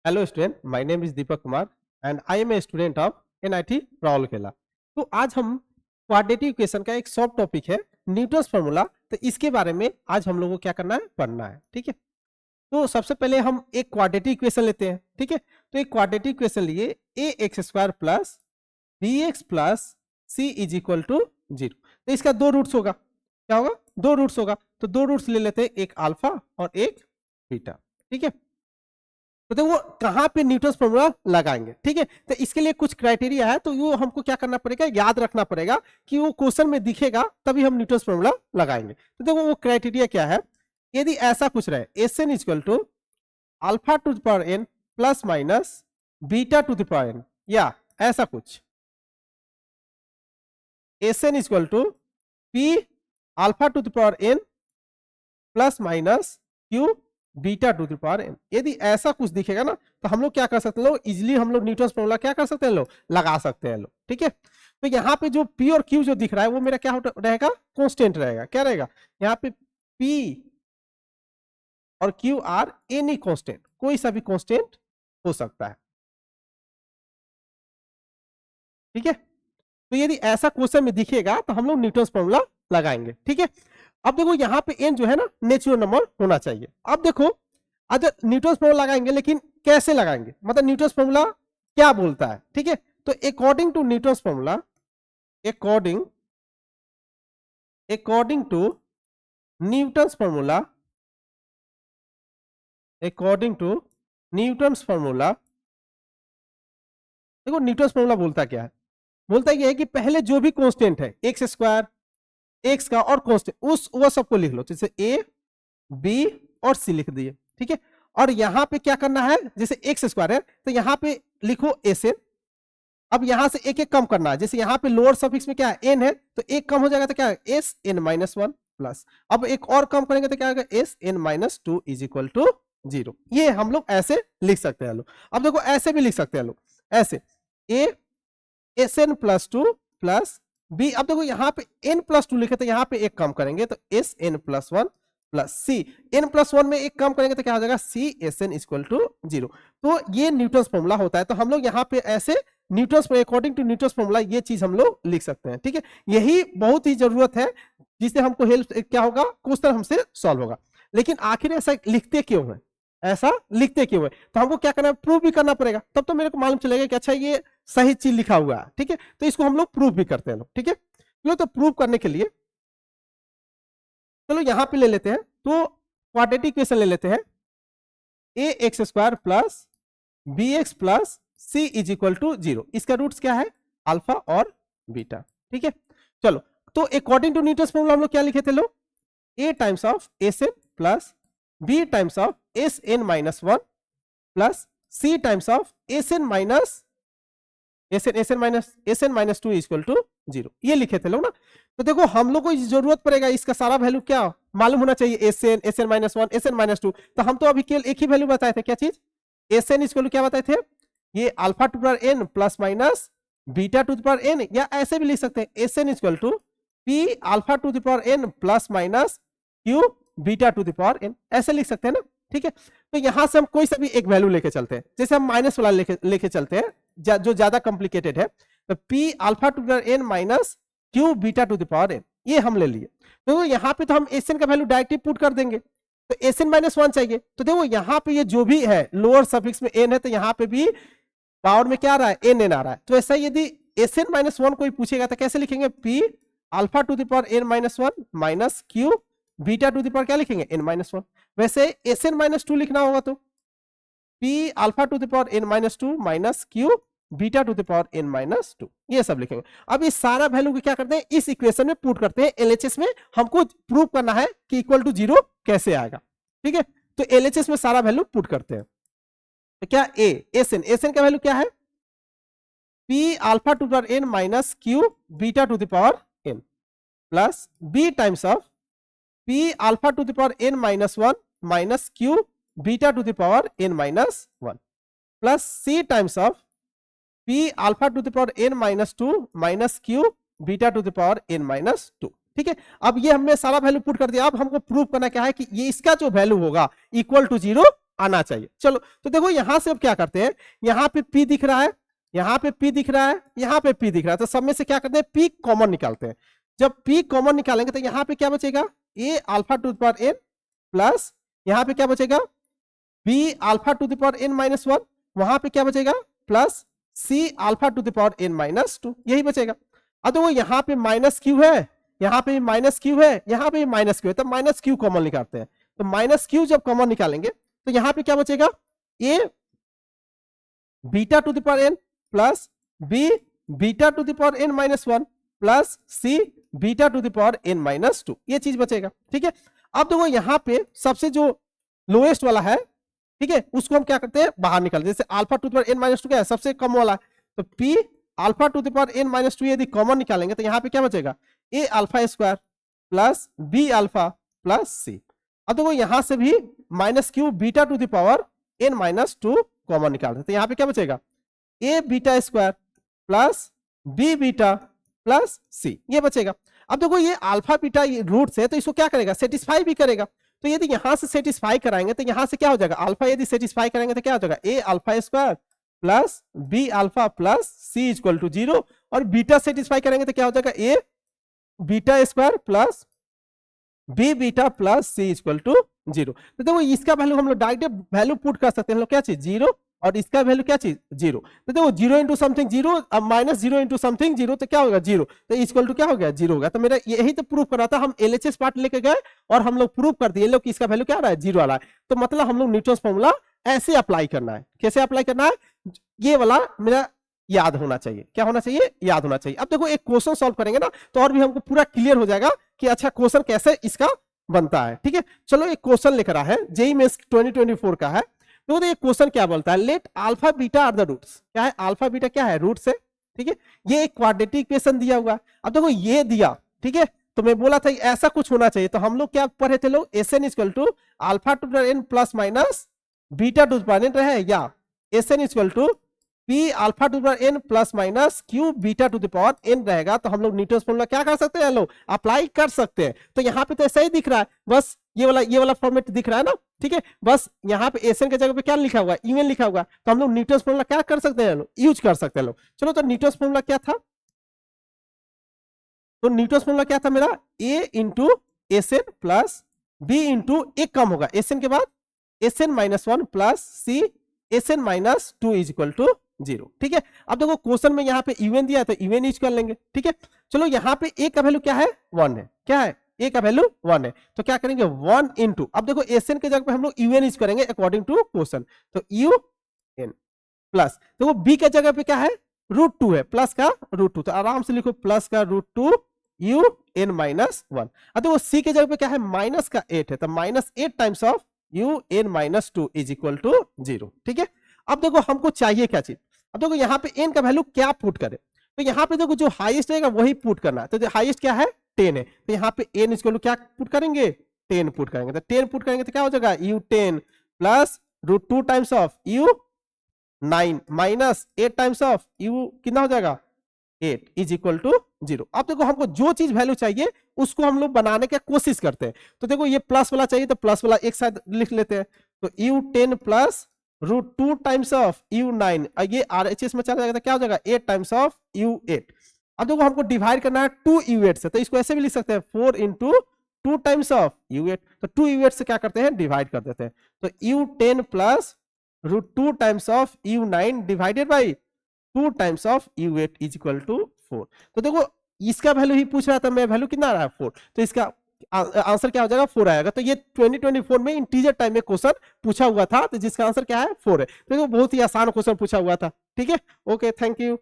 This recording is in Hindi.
Hello student, my name is Deepak Kumar and I am a student of NIT Rourkela. तो आज हम क्वाड्रेटिक इक्वेशन का एक सब टॉपिक है न्यूटन्स फार्मूला। तो इसके बारे में आज हम लोगों को क्या करना है, पढ़ना है। ठीक है, तो सबसे पहले हम एक क्वाड्रेटिक इक्वेशन लेते हैं। ठीक है, तो एक क्वाड्रेटिक इक्वेशन लिए a x square plus b x plus c is equal to 0। तो इसका दो रूट्स होगा। क्या होगा? दो रूट्स होगा। तो दो रूट्स ले लेते हैं, एक अल्फा और एक बीटा। ठीक है, तो वो कहां पे न्यूटन्स फॉर्मूला लगाएंगे। ठीक है, तो इसके लिए कुछ क्राइटेरिया है, तो वो हमको क्या करना पड़ेगा, याद रखना पड़ेगा कि वो क्वेश्चन में दिखेगा तभी हम न्यूटन्स फॉर्मूला लगाएंगे। तो देखो वो क्राइटेरिया क्या है। यदि ऐसा कुछ रहे, S N equal to alpha to the power N plus minus beta to the power N, या ऐसा कुछ S N equal to P alpha to the power N plus minus Q beta to the power N, यदि ऐसा कुछ दिखेगा ना, तो हम लोग क्या कर सकते हैं, लोग इजिली हम लोग न्यूटन्स फॉर्मूला क्या कर सकते हैं, लोग लगा सकते हैं लोग। ठीक है, तो यहाँ पे जो पी और क्यू जो दिख रहा है वो मेरा क्या रहेगा, कांस्टेंट रहेगा। क्या रहेगा, यहाँ पे पी और क्यू आर एनी कांस्टेंट, कोई सा भी कांस्टेंट हो सकता है। ठीक है, तो यदि ऐसा क्वेश्चन में दिखेगा तो हम लोग न्यूटन्स फॉर्मूला लगाएंगे। ठीक है, अब देखो यहाँ पे n जो है ना नेचुरल नंबर होना चाहिए। अब देखो अगर न्यूटन्स फॉर्मूला लगाएंगे, लेकिन कैसे लगाएंगे, मतलब न्यूटन्स फॉर्मूला क्या बोलता है। ठीक है, तो according to Newton's formula, according to Newton's formula, according to Newton's formula, देखो न्यूटन्स फॉर्मूला बोलता क्या है, बोलता यह है कि पहले जो भी कांस्टेंट है एक्स स्क्वायर, एक्स का और कांस्टेंट उस वो सबको लिख लो, जैसे ए बी और सी लिख दिए। ठीक है, और यहां पे क्या करना है, जैसे एक्स स्क्वायर है तो यहां पे लिखो एस एन। अब यहां से एक एक कम करना है, जैसे यहां पे लोअर सफिक्स में क्या है, एन है, तो एक कम हो जाएगा तो क्या है, S N minus one plus, अब एक और कम करेंगे तो क्या होगा, S N minus two is equal to 0। ये हम लोग ऐसे लिख सकते हैं लोग। अब देखो ऐसे भी लिख सकते हैं लोग, ऐसे A S N plus two plus B. अब देखो यहाँ पे n प्लस टू लिखे तो यहाँ पे एक कम करेंगे तो S N plus one plus c, n plus one में एक कम करेंगे तो क्या हो जाएगा, c S N equal to 0। तो ये न्यूटन्स फॉर्मूला होता है। तो हम लोग यहाँ पे ऐसे Newton's according to Newton's formula ये चीज हम लोग लिख सकते हैं। ठीक है, यही बहुत ही जरूरत है जिससे हमको हेल्प क्या होगा, क्वेश्चन हमसे सॉल्व होगा। लेकिन आखिर ऐसा लिखते क्यों है, ऐसा लिखते क्यों है, तो हमको क्या करना है, प्रूव भी करना पड़ेगा, तब तो मेरे को मालूम चलेगा कि अच्छा ये सही चीज लिखा हुआ है। ठीक है, तो इसको हम लोग प्रूव भी करते हैं लोग। ठीक है, चलो तो प्रूव करने के लिए चलो यहां पे ले लेते हैं, तो क्वाड्रेटिक इक्वेशन ले लेते हैं, a x square plus b x plus c is equal to 0। इसका रूट्स क्या है, अल्फा और बीटा। ठीक है, चलो तो अकॉर्डिंग टू न्यूटन्स फॉर्मूला हम लोग क्या लिखे थे लोग, a times of S N plus B times of S N minus one plus C times of S N minus two equal to 0, ये लिखे थे लोग ना। तो देखो हम लोग को जरूरत पड़ेगा इसका सारा वैल्यू क्या मालूम होना चाहिए, S N minus one, S N minus two. तो हम तो अभी केवल एक ही वैल्यू बताए थे, क्या चीज, एस एन इक्वल टू क्या बताए थे, ये alpha to power N plus minus beta to power N, या ऐसे भी लिख सकते हैं S N equal to P alpha to power N plus minus Q beta to power N, ऐसे लिख सकते हैं ना। ठीक है, तो यहां से हम कोई सा भी एक वैल्यू लेके चलते हैं, जैसे हम माइनस वाला लेके चलते हैं जो ज्यादा कॉम्प्लिकेटेड है, तो P alpha to power N minus Q beta to power N, ये हम ले लिए। तो यहाँ पे तो हम एस एन का वैल्यू डायरेक्टली पुट कर देंगे, तो एस एन माइनस वन चाहिए। तो देखो यहाँ पे ये जो भी है लोअर सफिक्स में एन है, तो यहाँ पे भी पावर में क्या आ रहा है, एन एन आ रहा है। तो ऐसा यदि एस एन माइनस वन कोई पूछेगा तो कैसे लिखेंगे, P alpha to power N minus one minus Q beta to power क्या लिखेंगे, एन माइनस वन। वैसे एस एन माइनस टू लिखना होगा तो P alpha to power N minus two minus Q beta to power N minus two, ये सब लिखेंगे। अब इस सारा वैल्यू को क्या करते हैं, इस इक्वेशन में पुट करते हैं, एलएचएस में हमको प्रूव करना है कि इक्वल टू 0 कैसे आएगा। ठीक है, तो एलएचएस में सारा वैल्यू पुट करते हैं। तो क्या ए एस एन का वैल्यू क्या है, P alpha to power N minus Q beta to power N plus B times of P alpha to power N minus one minus Q beta to power N minus one plus C times of P alpha to power N minus two minus Q beta to power N minus two. ठीक है, अब ये हमने सारा वैल्यू पुट कर दिया। अब हमको प्रूव करना क्या है कि ये इसका जो वैल्यू होगा इक्वल टू 0 आना चाहिए। चलो तो देखो यहां से अब क्या करते हैं, यहाँ पे p दिख रहा है, यहाँ पे p दिख रहा है, यहाँ पे p दिख रहा है, तो सब में से क्या करते हैं, p कॉमन निकालते हैं। जब p कॉमन निकालेंगे तो यहाँ पे क्या बचेगा, a alpha to the power n plus यहाँ पे क्या बचेगा, b alpha to the power n minus 1, वहां पे क्या बचेगा plus c alpha to the power n minus 2, यही बचेगा। अब देखो यहाँ पे माइनस क्यू है, यहाँ पे माइनस क्यू है, यहाँ पे माइनस क्यू है, तो माइनस क्यू कॉमन निकालते हैं। तो माइनस क्यू जब कॉमन निकालेंगे तो यहाँ पे क्या बचेगा, a beta to the power n plus b beta to the power n minus 1 plus c beta to the power n minus 2, ये चीज बचेगा। ठीक है, अब देखो यहाँ पे सबसे जो लोएस्ट वाला है, ठीक है, उसको हम क्या करते हैं, बाहर निकालते हैं। जैसे alpha to the power n minus 2 क्या है, सबसे कम वाला है, तो p alpha to the power n minus 2 यदि कॉमन निकालेंगे तो यहाँ पे क्या बचेगा, a alpha square plus b alpha plus c। अब देखो यहां से भी minus Q beta to the power n minus 2 common निकालते हैं, तो यहाँ पे क्या बचेगा, a beta square plus b beta plus c, ये बचेगा। अब देखो ये अल्फा बीटा रूट से, तो इसको क्या करेगा, सेटिस्फाई भी करेगा। तो यदि यहां से सेटिस्फाई कराएंगे तो यहां से क्या हो जाएगा, अल्फा यदि सेटिस्फाई करेंगे तो क्या हो जाएगा, a alpha square plus b alpha plus c equal to 0, और बीटा सेटिस्फाई करेंगे तो क्या हो जाएगा, a beta square plus b beta plus c equal to 0। तो देखो इसका वैल्यू हम लोग डायरेक्ट वैल्यू पुट कर सकते हैं, हम लोग क्या चीज 0, और इसका वैल्यू क्या चीज 0। तो देखो 0 इंटू समथिंग 0, अब माइनस 0 इंटू समथिंग 0, तो क्या होगा 0, तो इक्वल टू क्या हो गया 0 होगा। तो मेरा यही तो प्रूफ करा था, हम एलएचएस पार्ट लेके गए और हम लोग प्रूफ कर दिए लोग कि इसका वैल्यू क्या आ रहा है, 0 आ रहा है। तो मतलब हम लोग न्यूटन फॉर्मूला ऐसे अप्लाई करना है, कैसे अप्लाई करना है, ये वाला मेरा याद होना चाहिए, क्या होना चाहिए, याद होना चाहिए। अब देखो एक क्वेश्चन सॉल्व करेंगे ना तो और भी हमको पूरा क्लियर हो जाएगा कि अच्छा क्वेश्चन कैसे इसका बनता है। ठीक है, चलो एक क्वेश्चन लेकर आया है, जेईई मेंस 2024 का है। तो ये क्वेश्चन क्या बोलता है, let alpha beta are the roots, क्या है अल्फा बीटा, क्या है रूट्स है। ठीक है, ये एक क्वाड्रेटिक इक्वेशन दिया हुआ है। अब देखो ये दिया, ठीक है, तो मैं बोला था ऐसा कुछ होना चाहिए, तो हम लोग क्या पढ़े थे लोग, S N equal to alpha to N plus minus beta to power N रहे, या S N equal to P alpha to power N plus minus Q beta to the power N रहेगा। तो हम लोग न्यूटन फॉर्मूला क्या कर सकते हैं, लोग अप्लाई कर सकते हैं। तो यहाँ पे तो ऐसा ही दिख रहा है, बस ये वाला फॉर्मेट दिख रहा है ना। ठीक है, बस यहाँ पे एस एन के जगह पे क्या लिखा हुआ है, यूएन लिखा हुआ है, तो हम लोग न्यूटन फॉर्मूला क्या कर सकते हैं, यूज कर सकते हैं लोग। चलो तो न्यूटन फॉर्मूला क्या था, तो न्यूटन फॉर्मूला क्या था मेरा, a into S N plus b into एक कम होगा एस एन के बाद S N minus 1 plus c S N minus 2 is equal to 0। ठीक है, अब देखो क्वेश्चन में यहाँ पे यूएन दिया है तो यूएन यूज कर लेंगे। ठीक है, चलो यहाँ पे ए का वैल्यू क्या है, 1 है, क्या है, ए का वैल्यू 1 है, तो क्या करेंगे 1 इंटू, अब देखो एस एन के जगह पे हम लोग यूएन यूज करेंगे अकॉर्डिंग टू क्वेश्चन, तो यू एन प्लस, देखो बी के जगह पे क्या है, √2 है, प्लस का √2, तो आराम से लिखो प्लस का √2 यू एन माइनस 1। अब देखो सी के जगह पे क्या है, माइनस का 8 है, तो minus 8 times of U N minus 2 is equal to 0। ठीक है, अब देखो हमको चाहिए क्या चीज, अब देखो यहाँ पे n का वैल्यू क्या पुट करे, तो यहाँ पे देखो जो हाईएस्ट रहेगा वही पुट करना है, तो जो हाईएस्ट क्या है 10 है, तो यहाँ पे n इक्वल टू क्या पुट करेंगे, 10 पुट करेंगे, तो 10 पुट करेंगे तो क्या हो जाएगा u10 plus √2 times of u9 minus 8 times of u कितना हो जाएगा 8 इज इक्वल टू 0। अब देखो हमको जो चीज वैल्यू चाहिए उसको हम लोग बनाने की कोशिश करते हैं। तो देखो ये प्लस वाला चाहिए तो प्लस वाला एक साथ लिख लेते हैं, तो u10 plus √2 times of u9, ये RHS में चला जाएगा तो क्या हो जाएगा 8 टाइम्स ऑफ u8। अब देखो हमको डिवाइड करना है 2u8 से, तो इसको ऐसे भी लिख सकते हैं 4 इंटू 2 टाइम्स ऑफ u8, तो 2u8 से क्या करते हैं डिवाइड कर देते हैं, तो u10 plus √2 times of u9 divided by 2 times of u8 is equal to 4। तो देखो इसका वैल्यू ही पूछ रहा था मैं, वैल्यू कितना आ रहा है 4, तो इसका आंसर क्या हो जाएगा 4 आएगा। तो ये 2024 में इंटीजर टाइम में क्वेश्चन पूछा हुआ था, तो जिसका आंसर क्या है 4 है। तो बहुत ही आसान क्वेश्चन पूछा हुआ था। ठीक है, ओके, थैंक यू।